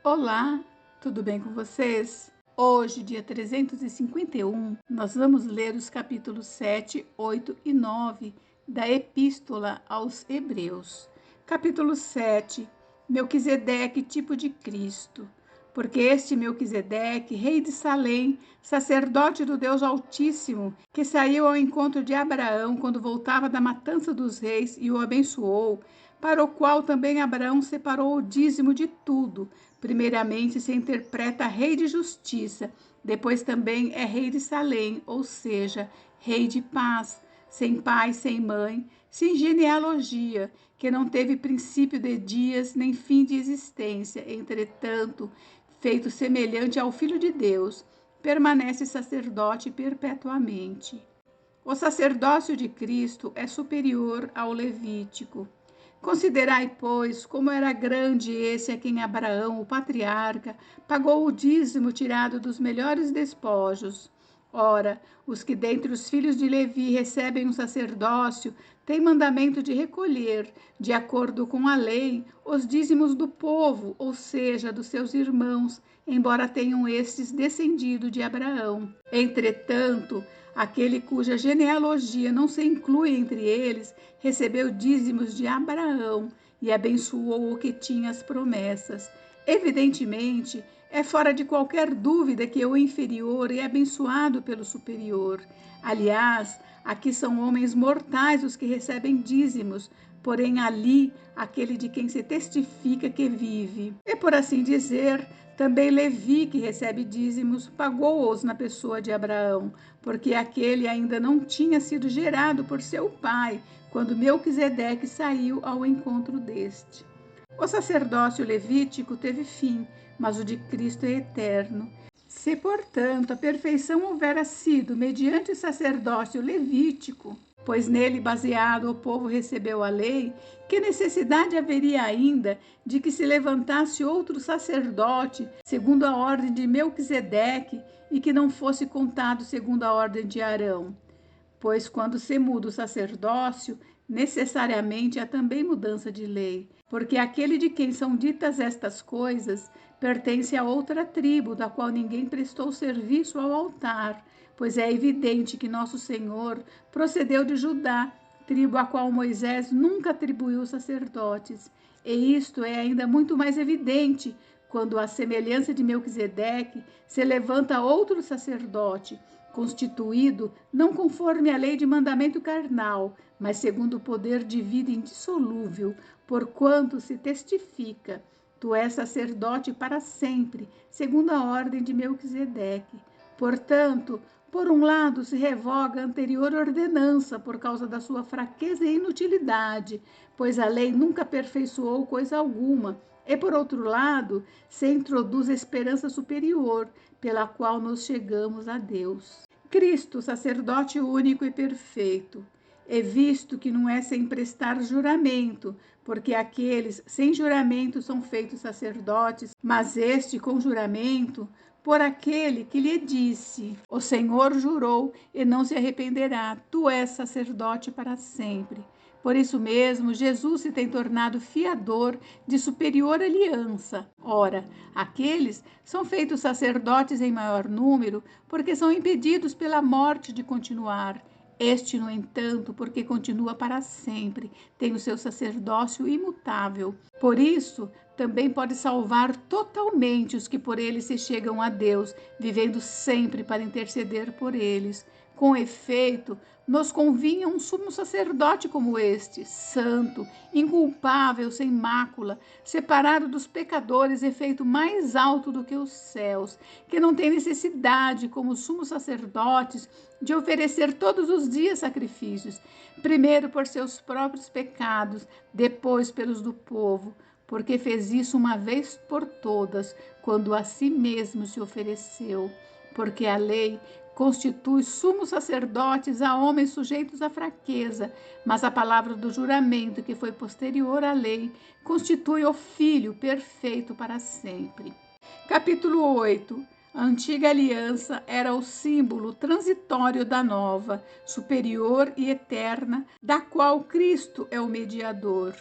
Olá, tudo bem com vocês? Hoje, dia 351, nós vamos ler os capítulos 7, 8 e 9 da Epístola aos Hebreus. Capítulo 7, Melquisedeque, tipo de Cristo. Porque este Melquisedeque, rei de Salém, sacerdote do Deus Altíssimo, que saiu ao encontro de Abraão quando voltava da matança dos reis e o abençoou, para o qual também Abraão separou o dízimo de tudo. Primeiramente se interpreta rei de justiça, depois também é rei de Salém, ou seja, rei de paz, sem pai, sem mãe, sem genealogia, que não teve princípio de dias nem fim de existência, entretanto, feito semelhante ao Filho de Deus, permanece sacerdote perpetuamente. O sacerdócio de Cristo é superior ao levítico. Considerai, pois, como era grande esse a quem Abraão, o patriarca, pagou o dízimo tirado dos melhores despojos. Ora, os que dentre os filhos de Levi recebem um sacerdócio têm mandamento de recolher, de acordo com a lei, os dízimos do povo, ou seja, dos seus irmãos, embora tenham estes descendido de Abraão. Entretanto, aquele cuja genealogia não se inclui entre eles, recebeu dízimos de Abraão e abençoou o que tinha as promessas. Evidentemente, é fora de qualquer dúvida que o inferior é abençoado pelo superior. Aliás, aqui são homens mortais os que recebem dízimos, porém ali aquele de quem se testifica que vive. E por assim dizer, também Levi, que recebe dízimos, pagou-os na pessoa de Abraão, porque aquele ainda não tinha sido gerado por seu pai, quando Melquisedeque saiu ao encontro deste. O sacerdócio levítico teve fim, mas o de Cristo é eterno. Se, portanto, a perfeição houvera sido mediante o sacerdócio levítico, pois nele baseado o povo recebeu a lei, que necessidade haveria ainda de que se levantasse outro sacerdote, segundo a ordem de Melquisedeque, e que não fosse contado segundo a ordem de Arão? Pois quando se muda o sacerdócio, necessariamente há também mudança de lei, porque aquele de quem são ditas estas coisas pertence a outra tribo, da qual ninguém prestou serviço ao altar, pois é evidente que nosso Senhor procedeu de Judá, tribo a qual Moisés nunca atribuiu sacerdotes. E isto é ainda muito mais evidente quando, à semelhança de Melquisedeque, se levanta outro sacerdote, constituído não conforme a lei de mandamento carnal, mas segundo o poder de vida indissolúvel, porquanto se testifica: tu és sacerdote para sempre, segundo a ordem de Melquisedeque. Portanto, por um lado, se revoga a anterior ordenança por causa da sua fraqueza e inutilidade, pois a lei nunca aperfeiçoou coisa alguma, e por outro lado, se introduz a esperança superior, pela qual nos chegamos a Deus. Cristo, sacerdote único e perfeito, é visto que não é sem prestar juramento, porque aqueles sem juramento são feitos sacerdotes, mas este com juramento, por aquele que lhe disse: o Senhor jurou e não se arrependerá, tu és sacerdote para sempre. Por isso mesmo, Jesus se tem tornado fiador de superior aliança. Ora, aqueles são feitos sacerdotes em maior número, porque são impedidos pela morte de continuar. Este, no entanto, porque continua para sempre, tem o seu sacerdócio imutável. Por isso, também pode salvar totalmente os que por ele se chegam a Deus, vivendo sempre para interceder por eles. Com efeito, nos convinha um sumo sacerdote como este, santo, inculpável, sem mácula, separado dos pecadores e feito mais alto do que os céus, que não tem necessidade, como os sumos sacerdotes, de oferecer todos os dias sacrifícios, primeiro por seus próprios pecados, depois pelos do povo, porque fez isso uma vez por todas, quando a si mesmo se ofereceu. Porque a lei constitui sumos sacerdotes a homens sujeitos à fraqueza, mas a palavra do juramento, que foi posterior à lei, constitui o Filho perfeito para sempre. Capítulo 8. A antiga aliança era o símbolo transitório da nova, superior e eterna, da qual Cristo é o mediador.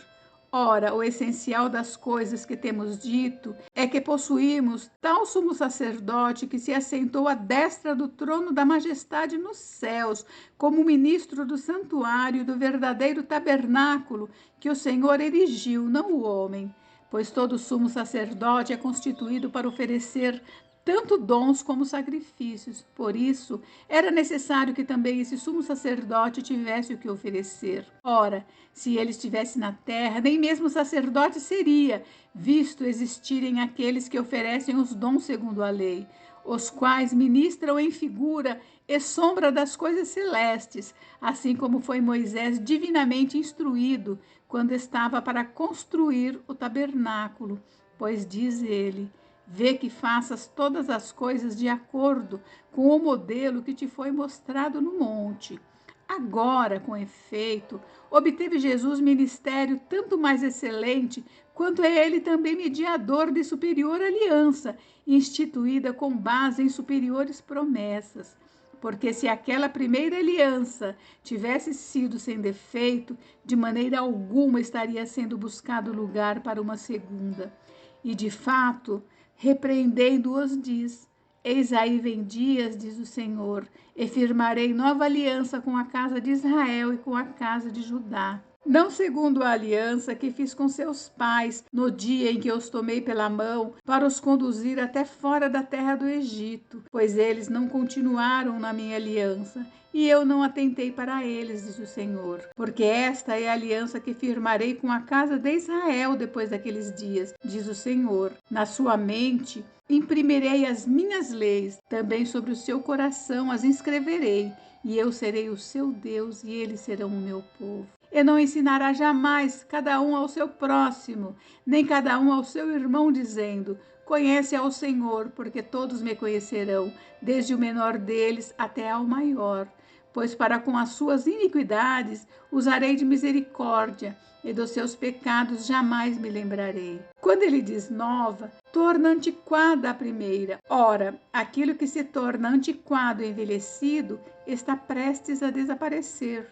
Ora, o essencial das coisas que temos dito é que possuímos tal sumo sacerdote que se assentou à destra do trono da majestade nos céus, como ministro do santuário do verdadeiro tabernáculo que o Senhor erigiu, não o homem. Pois todo sumo sacerdote é constituído para oferecer tanto dons como sacrifícios. Por isso, era necessário que também esse sumo sacerdote tivesse o que oferecer. Ora, se ele estivesse na terra, nem mesmo sacerdote seria, visto existirem aqueles que oferecem os dons segundo a lei, os quais ministram em figura e sombra das coisas celestes, assim como foi Moisés divinamente instruído quando estava para construir o tabernáculo, pois diz ele: vê que faças todas as coisas de acordo com o modelo que te foi mostrado no monte. Agora, com efeito, obteve Jesus ministério tanto mais excelente, quanto é ele também mediador de superior aliança, instituída com base em superiores promessas. Porque se aquela primeira aliança tivesse sido sem defeito, de maneira alguma estaria sendo buscado lugar para uma segunda. E de fato, repreendendo-os, diz: eis aí vem dias, diz o Senhor, e firmarei nova aliança com a casa de Israel e com a casa de Judá. Não segundo a aliança que fiz com seus pais no dia em que os tomei pela mão para os conduzir até fora da terra do Egito, pois eles não continuaram na minha aliança, e eu não atentei para eles, diz o Senhor. Porque esta é a aliança que firmarei com a casa de Israel depois daqueles dias, diz o Senhor. Na sua mente imprimirei as minhas leis, também sobre o seu coração as inscreverei, e eu serei o seu Deus, e eles serão o meu povo. E não ensinará jamais cada um ao seu próximo, nem cada um ao seu irmão, dizendo: conhece ao Senhor, porque todos me conhecerão, desde o menor deles até ao maior. Pois para com as suas iniquidades usarei de misericórdia, e dos seus pecados jamais me lembrarei. Quando ele diz nova, torna antiquada a primeira. Ora, aquilo que se torna antiquado e envelhecido está prestes a desaparecer.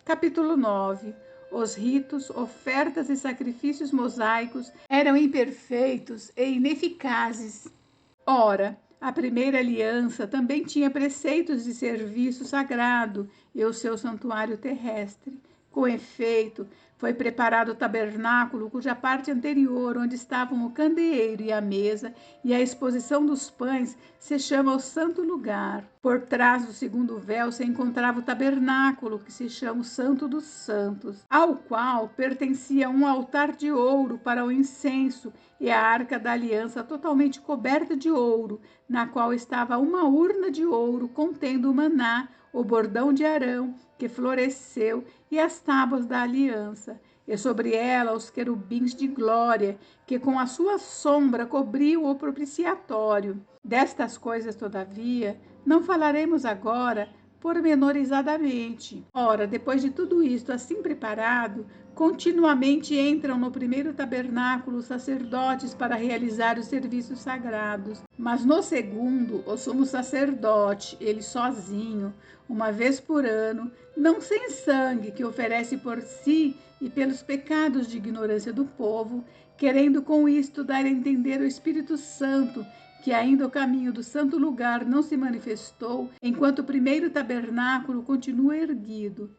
Capítulo 9. Os ritos, ofertas e sacrifícios mosaicos eram imperfeitos e ineficazes. Ora, a primeira aliança também tinha preceitos de serviço sagrado e o seu santuário terrestre. Com efeito, foi preparado o tabernáculo, cuja parte anterior, onde estavam o candeeiro e a mesa e a exposição dos pães, se chama o Santo Lugar. Por trás do segundo véu se encontrava o tabernáculo, que se chama o Santo dos Santos, ao qual pertencia um altar de ouro para o incenso e a arca da aliança totalmente coberta de ouro, na qual estava uma urna de ouro contendo o maná, o bordão de Arão, que floresceu, e as tábuas da aliança, e sobre ela os querubins de glória, que com a sua sombra cobriam o propiciatório. Destas coisas, todavia, não falaremos agora pormenorizadamente. Ora, depois de tudo isto assim preparado, continuamente entram no primeiro tabernáculo os sacerdotes para realizar os serviços sagrados. Mas no segundo, o sumo sacerdote, ele sozinho, uma vez por ano, não sem sangue, que oferece por si e pelos pecados de ignorância do povo, querendo com isto dar a entender o Espírito Santo, que ainda o caminho do santo lugar não se manifestou, enquanto o primeiro tabernáculo continua erguido.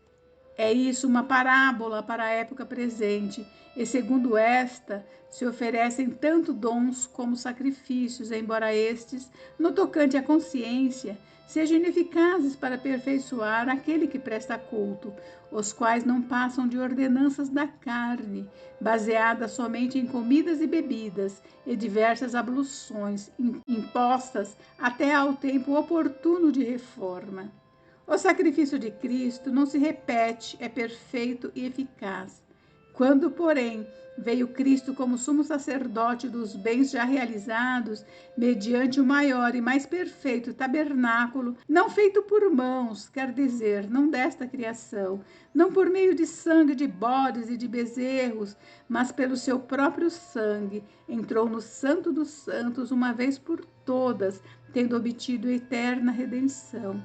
É isso uma parábola para a época presente, e segundo esta, se oferecem tanto dons como sacrifícios, embora estes, no tocante à consciência, sejam ineficazes para aperfeiçoar aquele que presta culto, os quais não passam de ordenanças da carne, baseadas somente em comidas e bebidas, e diversas abluções, impostas até ao tempo oportuno de reforma. O sacrifício de Cristo não se repete, é perfeito e eficaz. Quando, porém, veio Cristo como sumo sacerdote dos bens já realizados, mediante o maior e mais perfeito tabernáculo, não feito por mãos, quer dizer, não desta criação, não por meio de sangue de bodes e de bezerros, mas pelo seu próprio sangue, entrou no Santo dos Santos uma vez por todas, tendo obtido eterna redenção.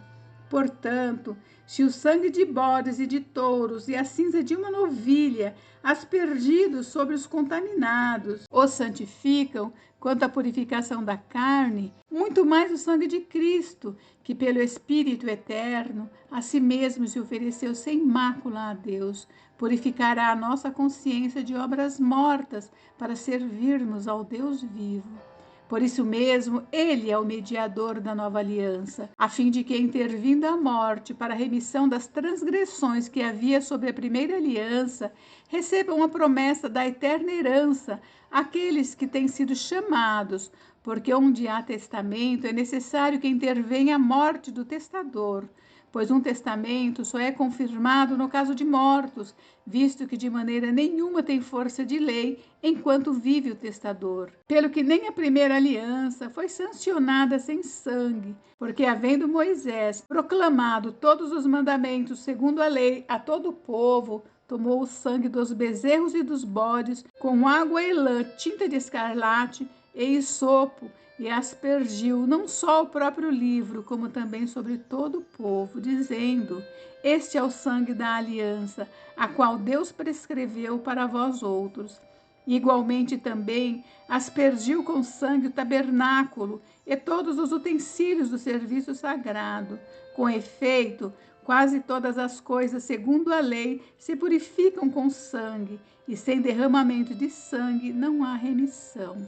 Portanto, se o sangue de bodes e de touros e a cinza de uma novilha, aspergidos sobre os contaminados, os santificam quanto à purificação da carne, muito mais o sangue de Cristo, que pelo Espírito eterno a si mesmo se ofereceu sem mácula a Deus, purificará a nossa consciência de obras mortas para servirmos ao Deus vivo. Por isso mesmo, ele é o mediador da nova aliança, a fim de que, intervindo a morte para a remissão das transgressões que havia sobre a primeira aliança, recebam a promessa da eterna herança aqueles que têm sido chamados, porque onde há testamento é necessário que intervenha a morte do testador, pois um testamento só é confirmado no caso de mortos, visto que de maneira nenhuma tem força de lei enquanto vive o testador. Pelo que nem a primeira aliança foi sancionada sem sangue, porque havendo Moisés proclamado todos os mandamentos segundo a lei a todo o povo, tomou o sangue dos bezerros e dos bodes com água e lã, tinta de escarlate e hisopo, e aspergiu não só o próprio livro, como também sobre todo o povo, dizendo: Este é o sangue da aliança, a qual Deus prescreveu para vós outros. Igualmente também aspergiu com sangue o tabernáculo e todos os utensílios do serviço sagrado. Com efeito, quase todas as coisas, segundo a lei, se purificam com sangue, e sem derramamento de sangue não há remissão.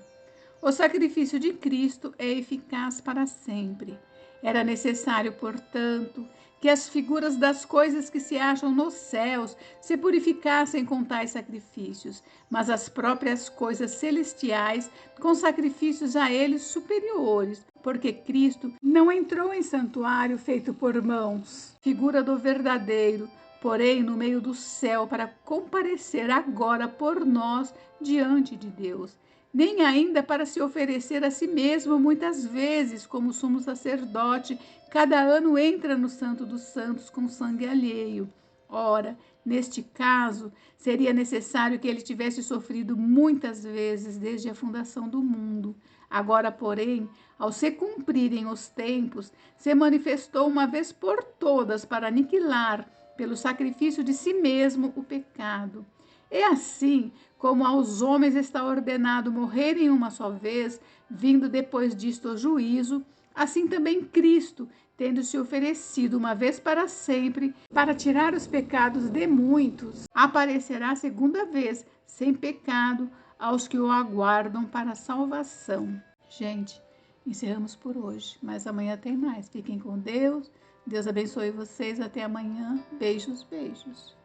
O sacrifício de Cristo é eficaz para sempre. Era necessário, portanto, que as figuras das coisas que se acham nos céus se purificassem com tais sacrifícios, mas as próprias coisas celestiais com sacrifícios a eles superiores, porque Cristo não entrou em santuário feito por mãos, figura do verdadeiro, porém no meio do céu, para comparecer agora por nós diante de Deus, nem ainda para se oferecer a si mesmo muitas vezes, como sumo sacerdote, cada ano entra no Santo dos Santos com sangue alheio. Ora, neste caso, seria necessário que ele tivesse sofrido muitas vezes desde a fundação do mundo. Agora, porém, ao se cumprirem os tempos, se manifestou uma vez por todas para aniquilar, pelo sacrifício de si mesmo, o pecado. E assim, como aos homens está ordenado morrerem uma só vez, vindo depois disto o juízo, assim também Cristo, tendo se oferecido uma vez para sempre, para tirar os pecados de muitos, aparecerá segunda vez, sem pecado, aos que o aguardam para a salvação. Gente, encerramos por hoje, mas amanhã tem mais. Fiquem com Deus. Deus abençoe vocês. Até amanhã. Beijos, beijos.